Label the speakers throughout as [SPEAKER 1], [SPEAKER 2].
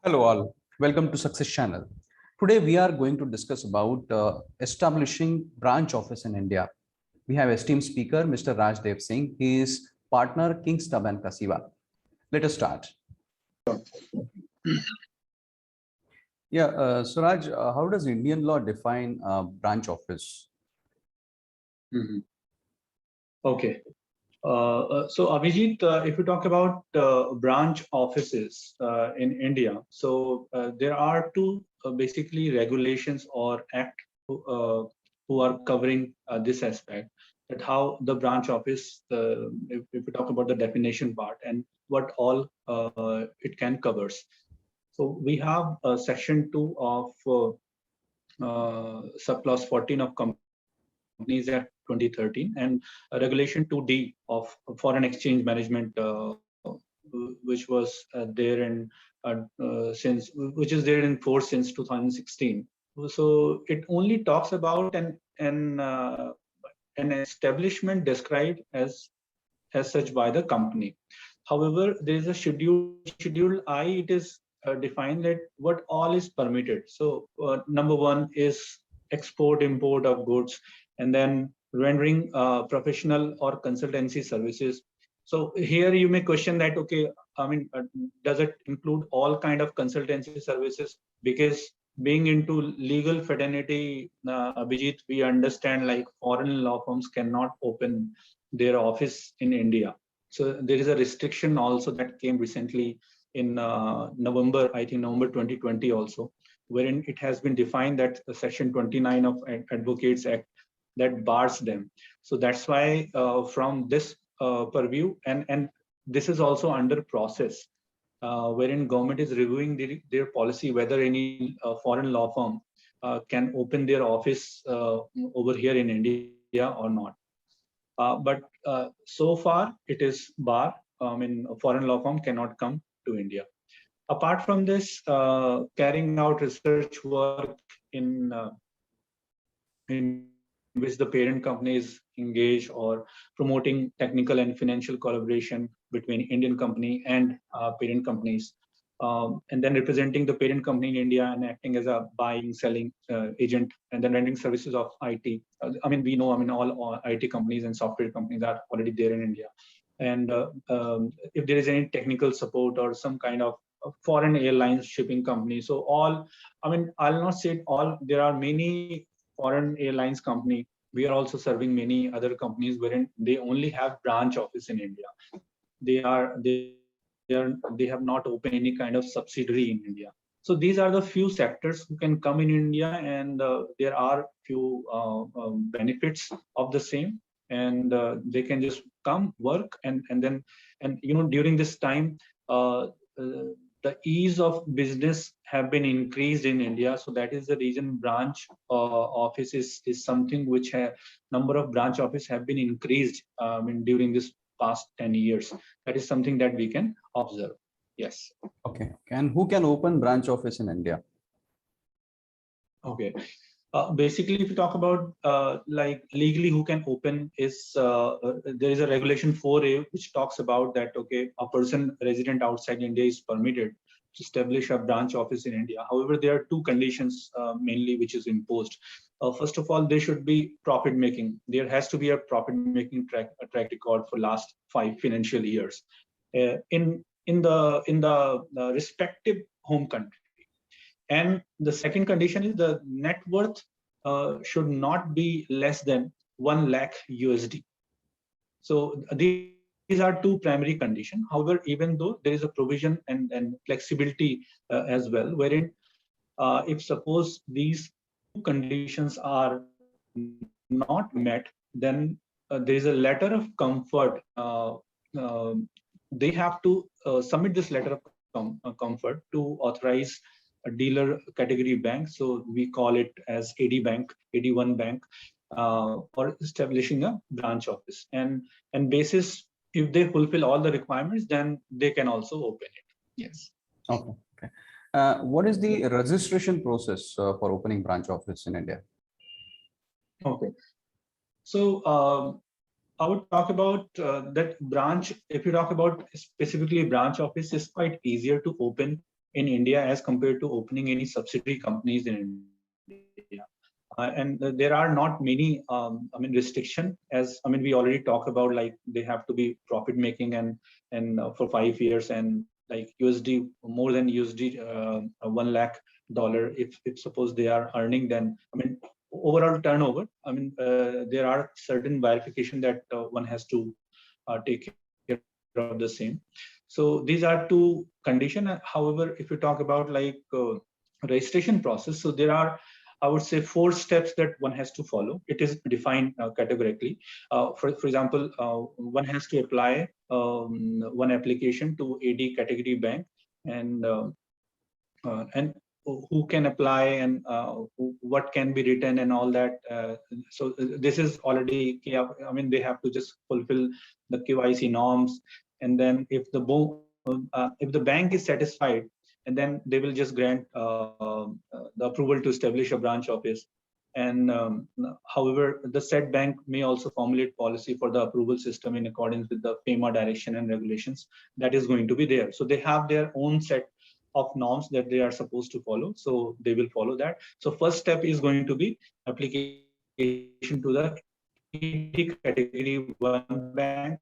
[SPEAKER 1] Hello all, welcome to Success Channel. Today we are going to discuss about establishing branch office in India. We have esteemed speaker Mr. Rajdev Singh. He is partner Kingstub and Kasiva. Let us start. Yeah, Suraj, how does Indian law define branch office?
[SPEAKER 2] Okay. So Abhijit, if you talk about branch offices in India, so there are two basically regulations or act who are covering this aspect, that how the branch office, if we talk about the definition part and what all it can covers. So we have section 2 of subclause 14 of Companies Act 2013 and regulation 2D of foreign exchange management, which was there in which is there in force since 2016. So it only talks about an establishment described as such by the company. However, there is a schedule I. It is defined that what all is permitted. So number one is export import of goods, and then rendering professional or consultancy services. So here you may question that, okay, I mean, does it include all kind of consultancy services? Because being into legal fraternity, Abhijit, we understand like foreign law firms cannot open their office in India. So there is a restriction also that came recently in November, I think November 2020 also, wherein it has been defined that section 29 of Advocates Act that bars them. So that's why from this purview, and this is also under process, wherein government is reviewing their policy, whether any foreign law firm can open their office over here in India or not. But so far it is bar. I mean, a foreign law firm cannot come to India. Apart from this, carrying out research work in which the parent company is engaged, or promoting technical and financial collaboration between Indian company and parent companies, and then representing the parent company in India and acting as a buying, selling agent, and then rendering services of IT. I mean, we know, I mean, all IT companies and software companies are already there in India. And if there is any technical support or some kind of foreign airlines shipping company, so all, I mean, I'll not say all, there are many foreign airlines company. We are also serving many other companies wherein they only have branch office in India. They have not opened any kind of subsidiary in India. So these are the few sectors who can come in India, and there are few benefits of the same, and they can just come work, and then, and you know, during this time the ease of business have been increased in India. So that is the reason branch office is something which number of branch office have been increased during this past 10 years. That is something that we can observe. Yes.
[SPEAKER 1] Okay. And who can open branch office in India?
[SPEAKER 2] Okay. Basically, if you talk about like legally who can open, is there is a regulation 4A which talks about that, okay, a person resident outside India is permitted to establish a branch office in India. However, there are two conditions mainly which is imposed. First of all, there should be profit making. There has to be a profit making track record for last 5 financial years in the respective home country. And the second condition is the net worth should not be less than 1 lakh USD. So these are two primary conditions. However, even though there is a provision and flexibility as well, wherein if suppose these two conditions are not met, then there is a letter of comfort. They have to submit this letter of comfort to authorize a dealer category bank. So we call it as AD bank, AD1 bank, for establishing a branch office. And basis, if they fulfill all the requirements, then they can also open it. Yes.
[SPEAKER 1] Okay. Okay. What is the registration process for opening branch office in India?
[SPEAKER 2] Okay. So I would talk about that branch. If you talk about specifically branch office, is quite easier to open in India as compared to opening any subsidiary companies in India. And there are not many, restriction, as we already talked about, like they have to be profit making and for 5 years, and like USD, more than USD $1 lakh, if suppose they are earning, then overall turnover. There are certain verification that one has to take care of the same. So these are two conditions. However, if you talk about like registration process, so there are, I would say, 4 steps that one has to follow. It is defined categorically. For example, one has to apply one application to AD category bank, and who can apply, and what can be written and all that. So this is already, they have to just fulfill the KYC norms, and then if the bank is satisfied, and then they will just grant the approval to establish a branch office. And however, the said bank may also formulate policy for the approval system in accordance with the FEMA direction and regulations that is going to be there. So they have their own set of norms that they are supposed to follow, so they will follow that. So first step is going to be application to the category 1 bank,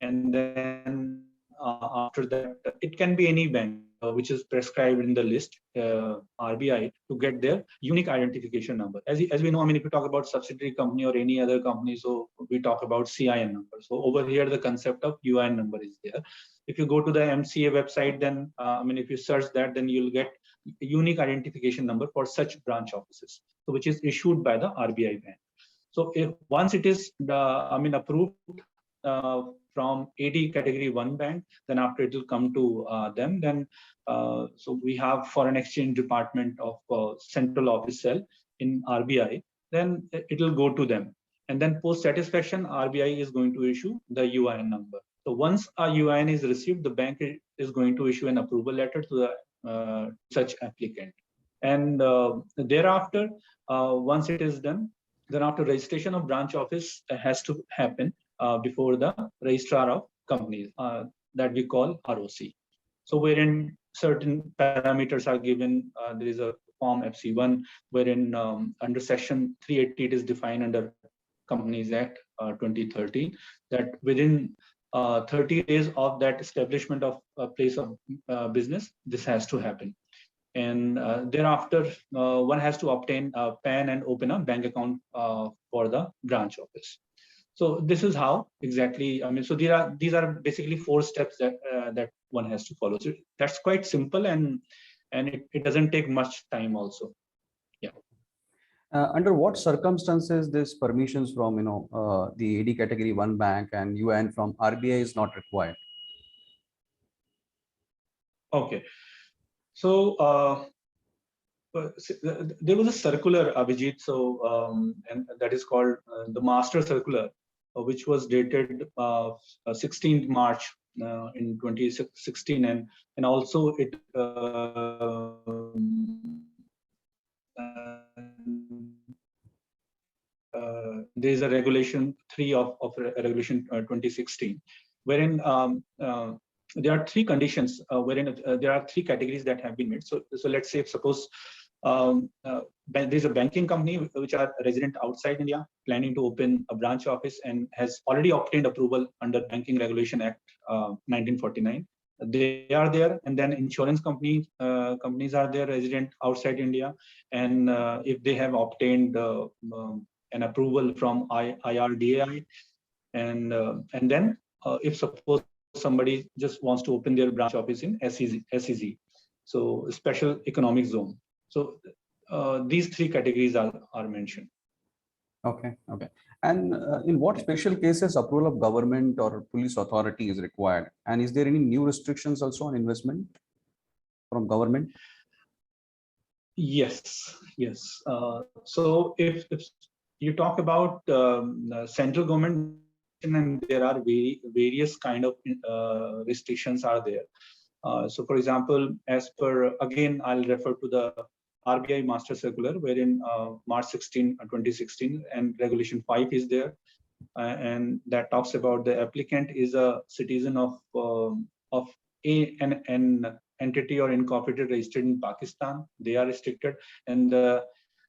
[SPEAKER 2] and then after that, it can be any bank which is prescribed in the list, RBI, to get their unique identification number. As we know, if you talk about subsidiary company or any other company, so we talk about CIN number. So over here, the concept of UIN number is there. If you go to the MCA website, then if you search that, then you'll get unique identification number for such branch offices, so which is issued by the RBI bank. So if once it is approved from AD category 1 bank, then after it will come to them. Then so we have foreign exchange department of central office cell in RBI. Then it will go to them, and then post satisfaction, RBI is going to issue the UIN number. So once a UIN is received, the bank is going to issue an approval letter to the such applicant. And thereafter, once it is done, then after registration of branch office has to happen before the registrar of companies that we call ROC. So wherein certain parameters are given, there is a form FC1 wherein under section 380 it is defined under Companies Act 2013 that within 30 days of that establishment of a place of business, this has to happen. And thereafter, one has to obtain a PAN and open a bank account for the branch office. So this is how exactly, so these are basically 4 steps that that one has to follow. So that's quite simple, and it doesn't take much time also. Yeah.
[SPEAKER 1] Under what circumstances this permissions from the AD category 1 bank and UIN from RBI is not required?
[SPEAKER 2] Okay. So there was a circular, Abhijit, so and that is called the Master Circular, which was dated 16th March in 2016, and also it there is a regulation 3 of regulation 2016, wherein there are 3 conditions wherein there are 3 categories that have been made. So let's say, suppose there's a banking company which are resident outside India, planning to open a branch office and has already obtained approval under Banking Regulation Act 1949. They are there, and then insurance companies are there, resident outside India, and if they have obtained an approval from IRDAI, and then if suppose somebody just wants to open their branch office in SEZ, so Special Economic Zone. So these 3 categories are mentioned.
[SPEAKER 1] Okay. And in what special cases approval of government or police authority is required? And is there any new restrictions also on investment from government?
[SPEAKER 2] Yes. So if you talk about central government, and there are various kind of restrictions are there. So for example, as per, again, I'll refer to the RBI Master Circular, wherein March 16, 2016, and Regulation 5 is there, and that talks about the applicant is a citizen of an entity or incorporated registered in Pakistan, they are restricted, and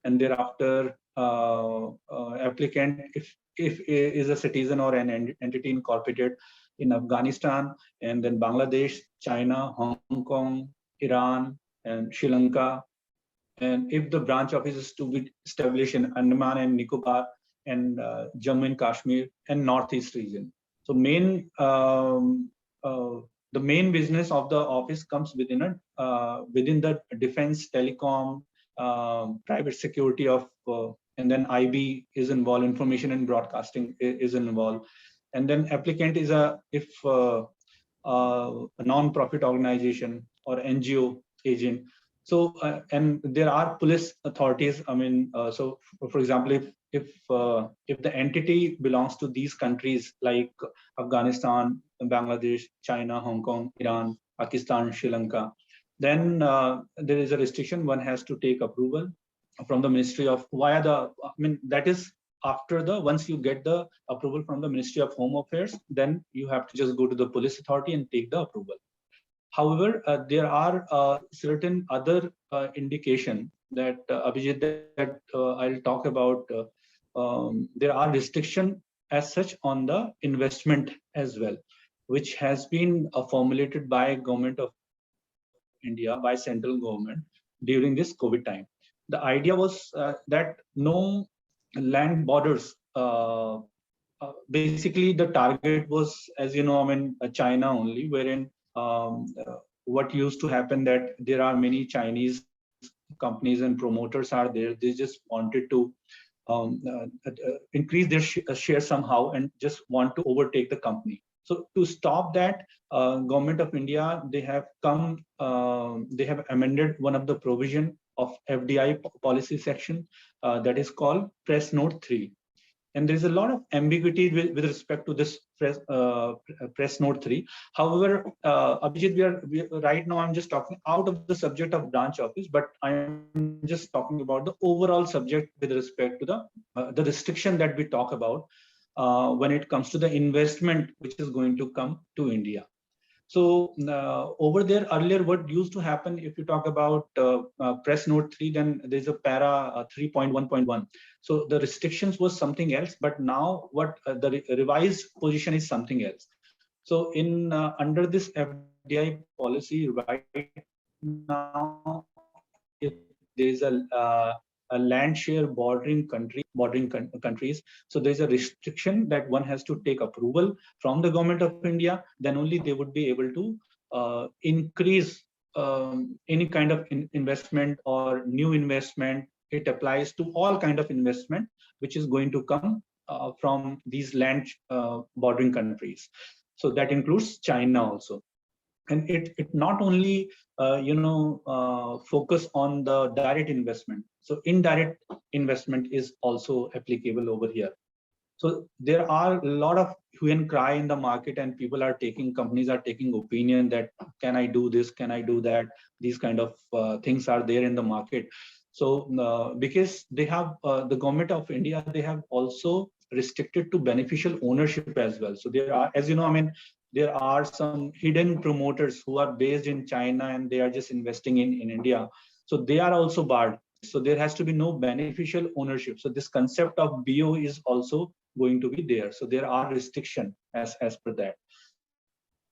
[SPEAKER 2] thereafter applicant if is a citizen or an entity incorporated in Afghanistan, and then Bangladesh, China, Hong Kong, Iran, and Sri Lanka. And if the branch office is to be established in Andaman and Nicobar and Jammu and Kashmir and Northeast region. So the main business of the office comes within the defense, telecom, private security of, and then IB is involved, information and broadcasting is involved, and then applicant is a non-profit organization or NGO agent. So and there are police authorities. I mean, so for example, if the entity belongs to these countries like Afghanistan, Bangladesh, China, Hong Kong, Iran, Pakistan, Sri Lanka, then there is a restriction. One has to take approval from the Ministry of via the. I mean, that is after the once you get the approval from the Ministry of Home Affairs, then you have to just go to the police authority and take the approval. However, there are certain other indication that Abhijit, that I'll talk about. There are restrictions as such on the investment as well, which has been formulated by Government of India, by central government during this COVID time. The idea was that no land borders. Basically, the target was, as you know, I mean, China only, wherein what used to happen that there are many Chinese companies and promoters are there. They just wanted to increase their share somehow and just want to overtake the company. So to stop that, Government of India, they have amended one of the provision of FDI policy section that is called Press Note 3. And there is a lot of ambiguity with respect to this Press Note 3. However, Abhijit, right now I'm just talking out of the subject of branch office, but I'm just talking about the overall subject with respect to the restriction that we talk about when it comes to the investment which is going to come to India. So over there earlier, what used to happen if you talk about Press Note 3, then there's a para 3.1.1. So the restrictions was something else, but now what the revised position is something else. So in under this FDI policy right now, if there's a land share bordering countries. So there's a restriction that one has to take approval from the Government of India. Then only they would be able to increase any kind of investment or new investment. It applies to all kind of investment which is going to come from these land bordering countries. So that includes China also. And it not only focus on the direct investment. So indirect investment is also applicable over here. So there are a lot of hue and cry in the market, and companies are taking opinion that can I do this, can I do that? These kind of things are there in the market. So because they have the Government of India, they have also restricted to beneficial ownership as well. So there are, as you know, I mean, there are some hidden promoters who are based in China and they are just investing in India. So they are also barred. So there has to be no beneficial ownership. So this concept of BO is also going to be there. So there are restrictions as per that.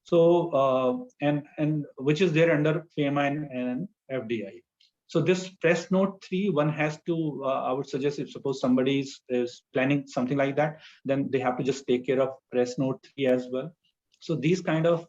[SPEAKER 2] So and which is there under FEMA and FDI. So this Press Note 3, one has to, I would suggest if suppose somebody is planning something like that, then they have to just take care of Press Note 3 as well. So these kind of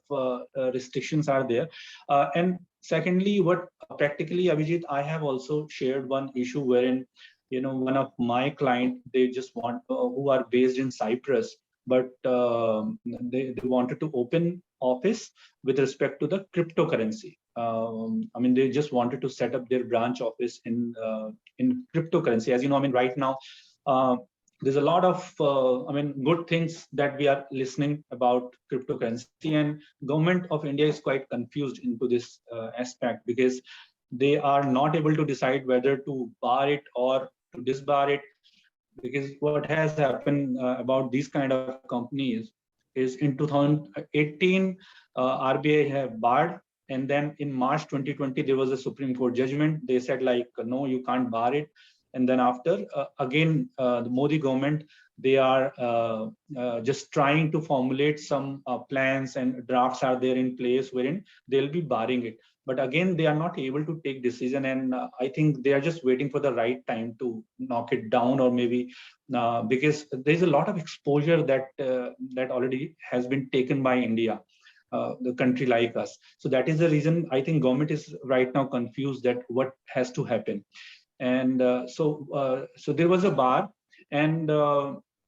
[SPEAKER 2] restrictions are there. And secondly, what practically, Abhijit, I have also shared one issue wherein, one of my client, they just want, who are based in Cyprus, but they wanted to open office with respect to the cryptocurrency. I mean, they just wanted to set up their branch office in cryptocurrency. As you know, I mean, right now, there's a lot of, good things that we are listening about cryptocurrency, and Government of India is quite confused into this aspect because they are not able to decide whether to bar it or to disbar it. Because what has happened about these kind of companies is in 2018, RBI have barred, and then in March 2020 there was a Supreme Court judgment. They said like, no, you can't bar it. And then after again, the Modi government, they are just trying to formulate some plans, and drafts are there in place wherein they'll be barring it. But again, they are not able to take decision, and I think they are just waiting for the right time to knock it down, or maybe because there's a lot of exposure that that already has been taken by India, the country like us. So that is the reason I think government is right now confused that what has to happen. And so there was a bar, and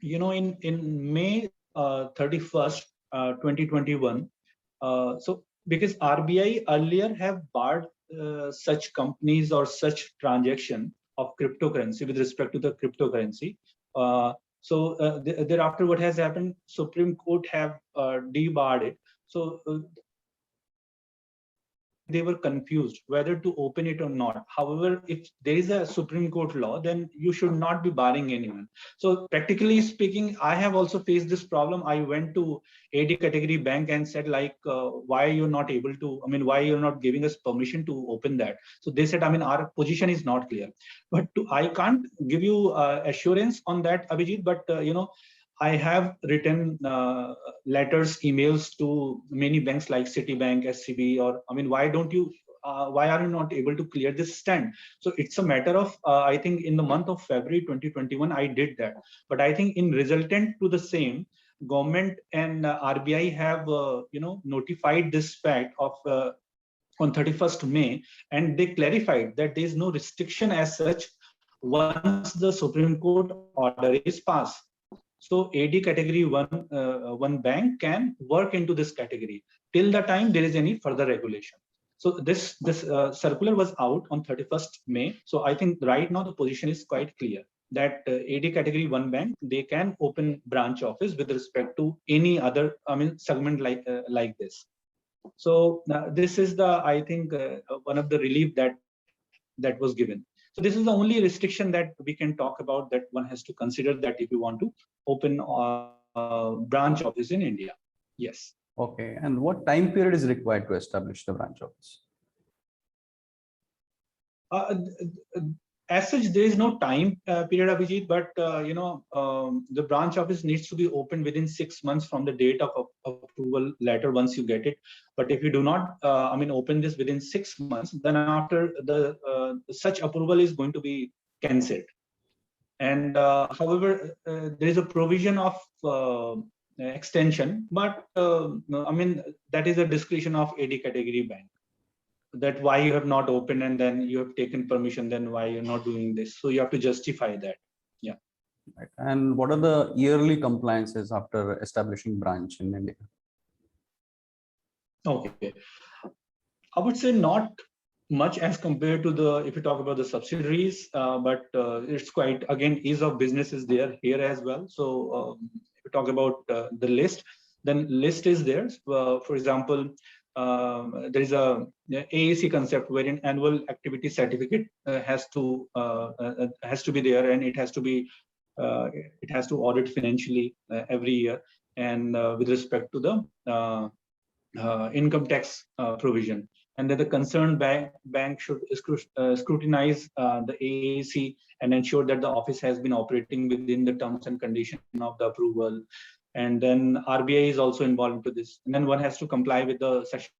[SPEAKER 2] in May 31st, 2021. So because RBI earlier have barred such companies or such transaction of cryptocurrency with respect to the cryptocurrency. Thereafter, what has happened? Supreme Court have debarred it. So they were confused whether to open it or not. However, if there is a Supreme Court law, then you should not be barring anyone. So practically speaking, I have also faced this problem. I went to AD category bank and said like, why you're not able to, why you're not giving us permission to open that? So they said, our position is not clear. But I can't give you assurance on that, Abhijit, but I have written letters, emails to many banks like Citibank, SCB, or why don't you? Why are you not able to clear this stand? So it's a matter of I think in the month of February 2021 I did that. But I think in resultant to the same, government and RBI have notified this fact of on 31st May, and they clarified that there is no restriction as such once the Supreme Court order is passed. So AD category one bank can work into this category till the time there is any further regulation. So this circular was out on 31st May. So I think right now the position is quite clear that AD category one bank, they can open branch office with respect to any other segment like this. So this is the, I think, one of the relief that was given. So this is the only restriction that we can talk about, that one has to consider, that if you want to open a branch office in India. Yes.
[SPEAKER 1] Okay. And what time period is required to establish the branch office?
[SPEAKER 2] As such, there is no time period, Abhijit, but the branch office needs to be opened within 6 months from the date of approval letter once you get it. But if you do not, open this within 6 months, then after the such approval is going to be cancelled. And however, there is a provision of extension, but that is a discretion of AD category bank, that why you have not opened and then you have taken permission, then why you're not doing this. So you have to justify that. Yeah.
[SPEAKER 1] Right. And what are the yearly compliances after establishing branch in India?
[SPEAKER 2] Okay. I would say not much as compared to the, if you talk about the subsidiaries, but it's quite, again, ease of business is there here as well. So if you talk about the list, then list is there. For example, there is a AAC concept wherein annual activity certificate has to be there, and it has to audit financially every year, and with respect to the income tax provision. And that the concerned bank should scrutinize the AAC and ensure that the office has been operating within the terms and conditions of the approval. And then RBI is also involved into this. And then one has to comply with the section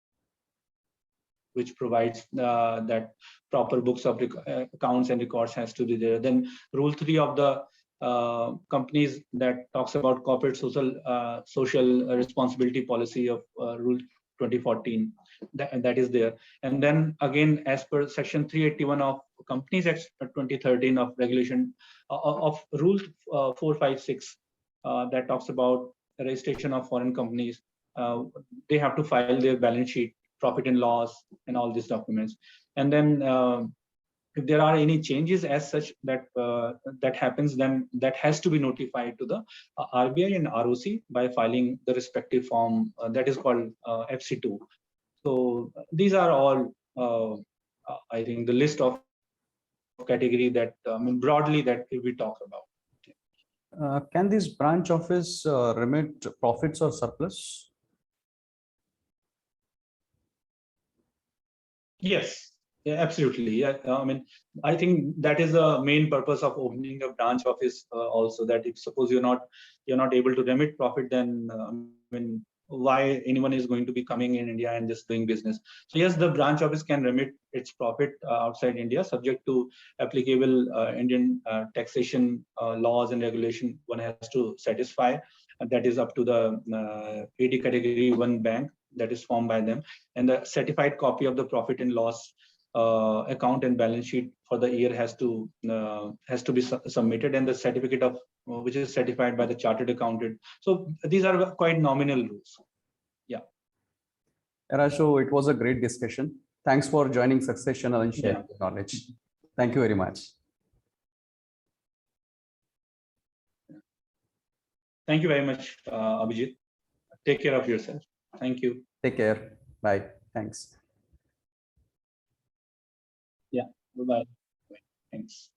[SPEAKER 2] which provides that proper books of accounts and records has to be there. Then Rule 3 of the companies that talks about corporate social responsibility policy of Rule 2014, that is there. And then again, as per Section 381 of Companies Act 2013 of regulation of Rule 456, that talks about registration of foreign companies, they have to file their balance sheet, profit and loss, and all these documents. And then if there are any changes as such that that happens, then that has to be notified to the RBI and ROC by filing the respective form that is called FC2. So these are all, I think, the list of category that broadly that we talk about.
[SPEAKER 1] Can this branch office remit profits or surplus?
[SPEAKER 2] Yes, yeah, absolutely. Yeah, I mean, I think that is the main purpose of opening a branch office. Also, that if suppose you're not able to remit profit, then I mean, why anyone is going to be coming in India and just doing business? So yes, the branch office can remit its profit outside India, subject to applicable Indian taxation laws and regulation. One has to satisfy, and that is up to the AD category 1 bank that is formed by them, and the certified copy of the profit and loss account and balance sheet for the year has to be submitted, and the certificate of which is certified by the chartered accountant. So these are quite nominal rules. Yeah.
[SPEAKER 1] Erasho, it was a great discussion. Thanks for joining Success Channel and sharing
[SPEAKER 2] Yeah.
[SPEAKER 1] your knowledge. Thank you very much.
[SPEAKER 2] Thank you very much, Abhijit. Take care of yourself. Thank you.
[SPEAKER 1] Take care. Bye. Thanks.
[SPEAKER 2] Yeah. Bye-bye. Thanks.